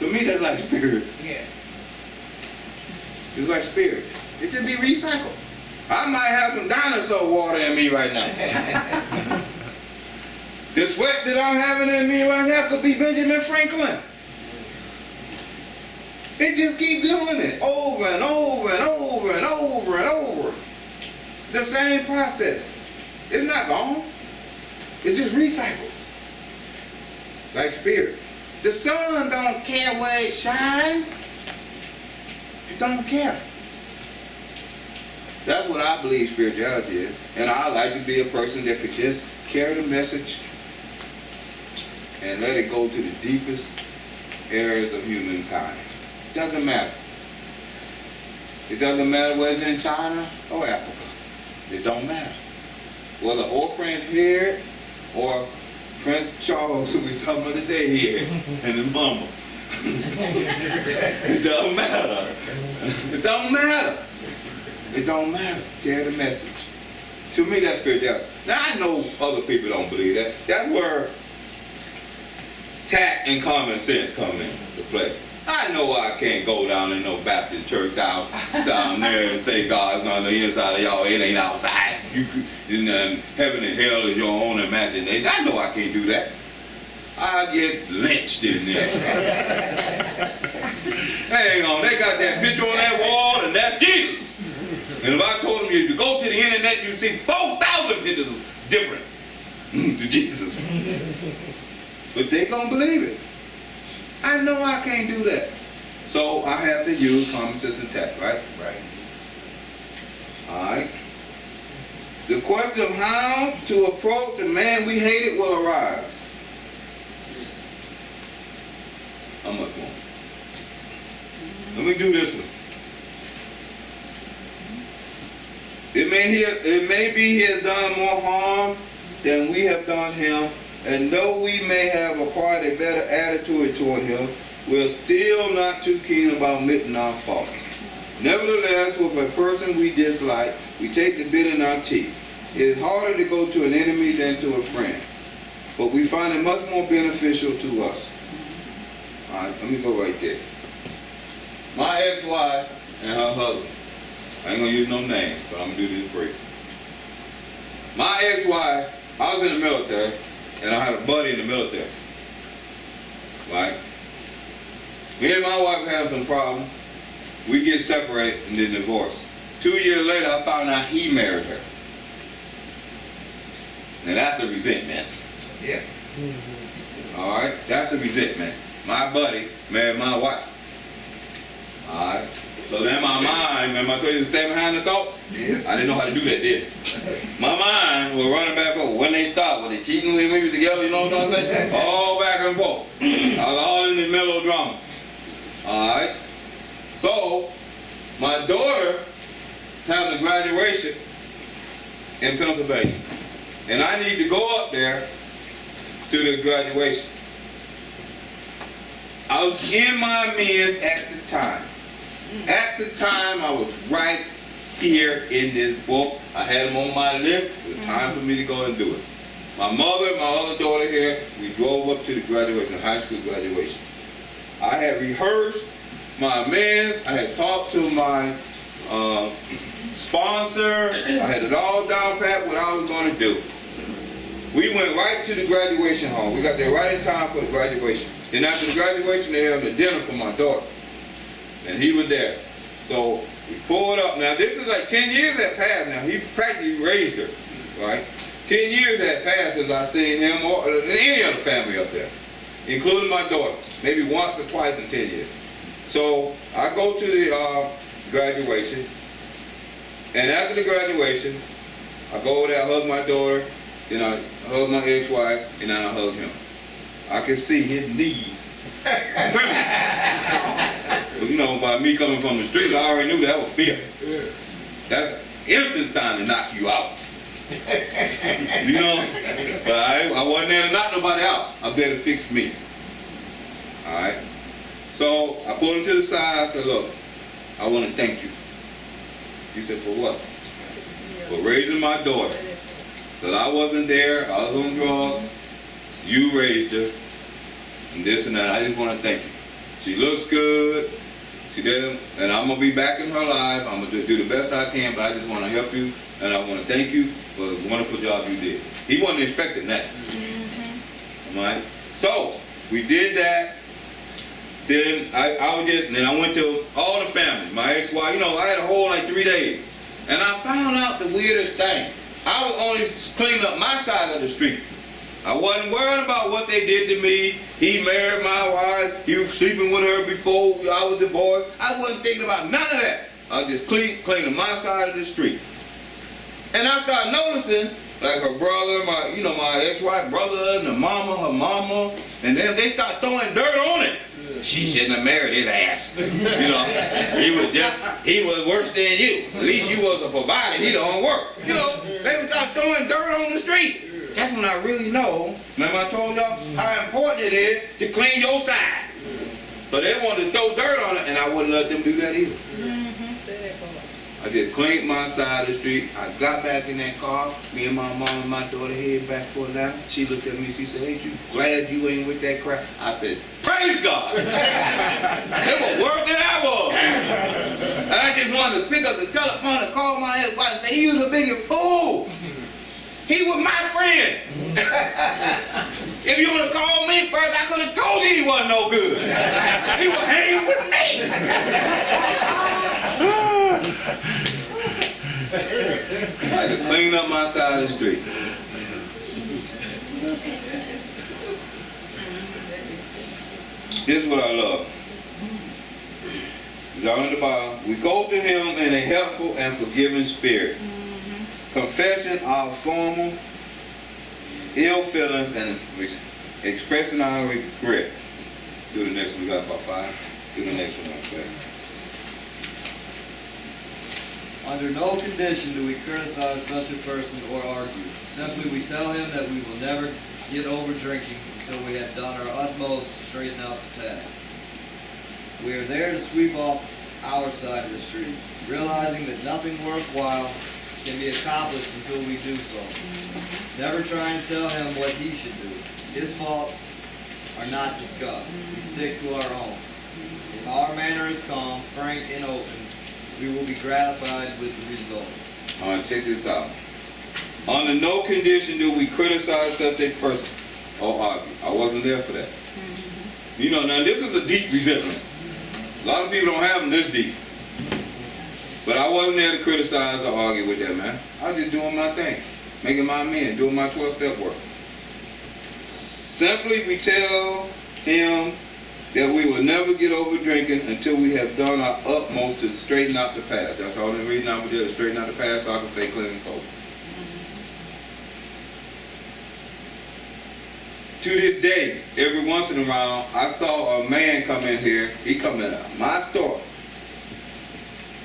To me, that's like spirit. Yeah. It's like spirit. It just be recycled. I might have some dinosaur water in me right now. The sweat that I'm having in me right now could be Benjamin Franklin. It just keeps doing it over and over and over and over and over. The same process. It's not gone. It's just recycled. Like spirit. The sun don't care where it shines. It don't care. That's what I believe spirituality is. And I like to be a person that could just carry the message and let it go to the deepest areas of humankind. Doesn't matter. It doesn't matter whether it's in China or Africa. It don't matter. Whether Orphan here or Prince Charles, who we talking about today here, and his mama. It don't matter. It don't matter. It don't matter. Carry the message. To me, that's spirituality. Now, I know other people don't believe that. That's where tact and common sense come in to play. I know I can't go down in no Baptist church down there and say God's on the inside of y'all, it ain't outside. Heaven and hell is your own imagination. I know I can't do that. I get lynched in this. Hang on, they got that picture on that wall and that's Jesus. And if I told them you to go to the internet, you see 4,000 pictures different to Jesus. But they gonna believe it. I know I can't do that. So I have to use common sense and tact, right? Right. Alright. The question of how to approach the man we hated will arise. How much more? Let me do this one. It may be he has done more harm than we have done him, and though we may have acquired a better attitude toward him, we're still not too keen about admitting our faults. Nevertheless, with a person we dislike, we take the bit in our teeth. It is harder to go to an enemy than to a friend, but we find it much more beneficial to us. All right, let me go right there. My ex-wife and her husband. I ain't gonna use no names, but I'm gonna do this brief. My ex-wife, I was in the military, and I had a buddy in the military. Right? Me and my wife had some problems. We get separated and then divorced. 2 years later, I found out he married her. Now that's a resentment. Yeah. All right, that's a resentment. My buddy married my wife. All right. So then my mind, remember I told you to stay behind the thoughts? Yeah. I didn't know how to do that then. My mind was running back and forth. When they stop, were they cheating with me together, you know what I'm saying? All back and forth. I was all in this melodrama. Alright? So, my daughter is having a graduation in Pennsylvania. And I need to go up there to the graduation. I was in my men's at the time. At the time, I was right here in this book. I had them on my list. It was time for me to go and do it. My mother, my other daughter here, we drove up to the graduation, high school graduation. I had rehearsed my amends. I had talked to my sponsor. I had it all down pat what I was going to do. We went right to the graduation hall. We got there right in time for the graduation. Then after the graduation, they had a dinner for my daughter. And he was there. So we pulled up. Now this is like 10 years had passed now. He practically raised her, right? 10 years had passed since I seen him or any other family up there, including my daughter. Maybe once or twice in 10 years. So I go to the graduation. And after the graduation, I go over there, I hug my daughter, then I hug my ex-wife, and then I hug him. I can see his knees. You know, by me coming from the street, I already knew that was fear. That's instant sign to knock you out. You know? But I wasn't there to knock nobody out. I'm there to fix me. Alright? So I pulled him to the side. I said, look, I want to thank you. He said, for what? For raising my daughter. Because I wasn't there. I was on drugs. You raised her. And this and that. I just want to thank you. She looks good. She did, and I'm gonna be back in her life. I'm gonna do the best I can, but I just want to help you, and I want to thank you for the wonderful job you did. He wasn't expecting that. All right. So we did that. Then I went to all the family. My ex-wife, I had a whole like 3 days, and I found out the weirdest thing. I was only cleaning up my side of the street. I wasn't worried about what they did to me. He married my wife. He was sleeping with her before I was divorced. I wasn't thinking about none of that. I was just cleaning my side of the street. And I started noticing, like her brother, my ex-wife brother, and her mama, and then they start throwing dirt on it. She shouldn't have married his ass. He was worse than you. At least you was a provider. He don't work. They would start throwing dirt on the street. That's when I really know, remember I told y'all how important it is to clean your side. So they wanted to throw dirt on it, and I wouldn't let them do that either. I just cleaned my side of the street. I got back in that car. Me and my mom and my daughter headed back for a nap. She looked at me, she said, "Ain't you glad you ain't with that crap?" I said, "Praise God." It was worse than I was. And I just wanted to pick up the telephone and call my ex-wife and say, "He was the biggest fool. He was my friend. If you would have called me first, I could have told you he wasn't no good. He was hanging with me." I had to clean up my side of the street. This is what I love. Down at the bottom, we go to him in a helpful and forgiving spirit, confessing our former ill feelings and expressing our regret. Do the next one. We got about 5. Do the next one. Okay. Under no condition do we criticize such a person or argue. Simply we tell him that we will never get over drinking until we have done our utmost to straighten out the past. We are there to sweep off our side of the street, realizing that nothing worthwhile can be accomplished until we do so. Never trying to tell him what he should do. His faults are not discussed. We stick to our own. If our manner is calm, frank, and open, we will be gratified with the result. All right, check this out. Under no condition do we criticize such a person or argue. I wasn't there for that. Now this is a deep resentment. A lot of people don't have them this deep. But I wasn't there to criticize or argue with that man. I was just doing my thing, making my amends, doing my 12-step work. Simply we tell him that we will never get over drinking until we have done our utmost to straighten out the past. That's all the reason I'm here, to straighten out the past so I can stay clean and sober. To this day, every once in a while, I saw a man come in here. He come in my store.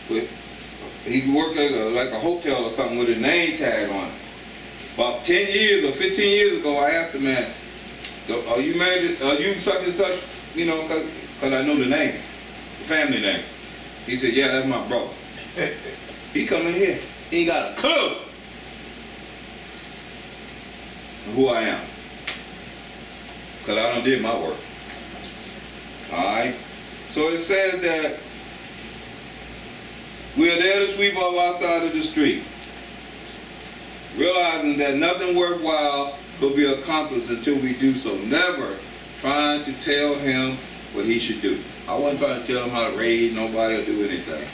He worked at like a hotel or something with a name tag on it. About 10 years or 15 years ago, I asked the man, "Are you married? Are you such and such?" Because I know the name, the family name. He said, "Yeah, that's my brother." He come in here. He ain't got a clue who I am. Because I done did my work. Alright? So it says that we are there to sweep off our side of the street, realizing that nothing worthwhile will be accomplished until we do so. Never trying to tell him what he should do. I wasn't trying to tell him how to raise nobody or do anything.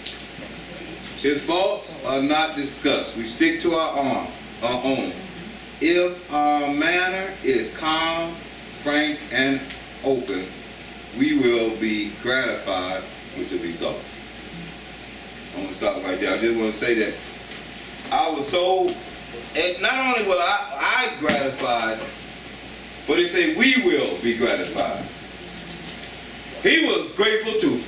His faults are not discussed. We stick to our own. If our manner is calm, frank, and open, we will be gratified with the results. I'm going to stop right there. I just want to say that I was so, and not only will I gratified, but it said we will be gratified. He was grateful too.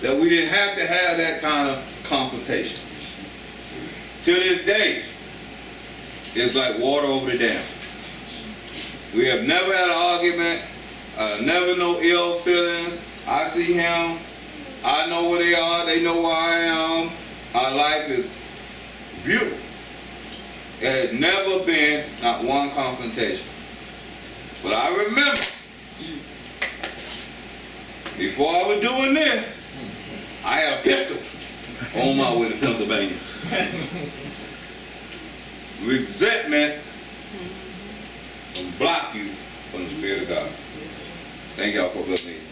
That we didn't have to have that kind of confrontation. To this day, it's like water over the dam. We have never had an argument, never no ill feelings. I see him, I know where they are, they know where I am. Our life is beautiful. There has never been not one confrontation. But I remember Before I was doing this, I had a pistol on my way to Pennsylvania. Resentments will block you from the Spirit of God. Thank y'all for listening.